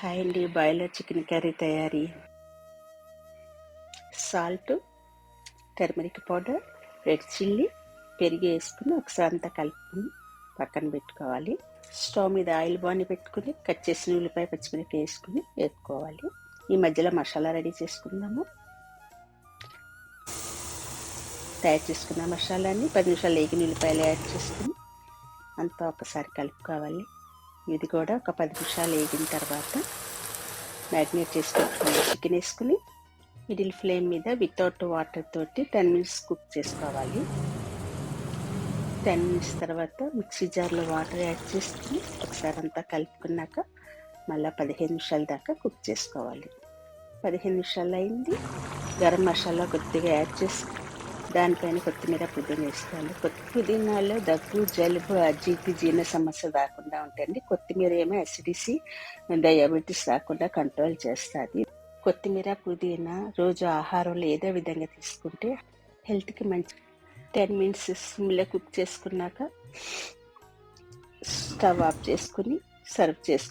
Hi అండి, boiler chicken curry తయారీ. Salt, turmeric powder, red chilli, పెరుగు వేసుకుని ఒకసారి అంతా కలుపుకుని పక్కన పెట్టుకోవాలి. స్టవ్ మీద ఆయిల్ బాండి పెట్టుకుని కట్ చేసిన ఉల్లిపాయ పచ్చిమిరపకాయ వేసుకుని వేపుకోవాలి. ఈ మధ్యలో మసాలా రెడీ చేసుకుందాము. తయారు చేసుకున్న మసాలాని 10 నిమిషాలు వేగిన ఉల్లిపాయలు యాడ్ చేసుకుని అంతా ఒకసారి కలుపుకోవాలి. ఇది కూడా ఒక 10 నిమిషాలు వేగిన తర్వాత మ్యారినేట్ చేసి పెట్టుకుని చికెన్ వేసుకుని మిడిల్ ఫ్లేమ్ మీద వితౌట్ వాటర్ తోటి 10 మినిట్స్ కుక్ చేసుకోవాలి. 10 మినిట్స్ తర్వాత మిక్సీ జార్లో వాటర్ యాడ్ చేసుకుని ఒకసారి అంతా కలుపుకున్నాక మళ్ళీ 15 నిమిషాల దాకా కుక్ చేసుకోవాలి. 15 నిమిషాలు అయింది. గరం మసాలా కొద్దిగా యాడ్ చేసి దానిపైన కొత్తిమీర, పుదీనా వేసుకోవాలి. పుదీనాలో దగ్గు, జలుబు, అజీర్తి, జీర్ణ సమస్య రాకుండా ఉంటాయండి. కొత్తిమీర ఏమో అసిడిటీ, డయాబెటీస్ రాకుండా కంట్రోల్ చేస్తుంది. కొత్తిమీర, పుదీనా రోజు ఆహారంలో ఏదో విధంగా తీసుకుంటే హెల్త్కి మంచి. 10 మినిట్స్ సిమ్లో కుక్ చేసుకున్నాక స్టవ్ ఆఫ్ చేసుకుని సర్వ్ చేసుకోవాలి.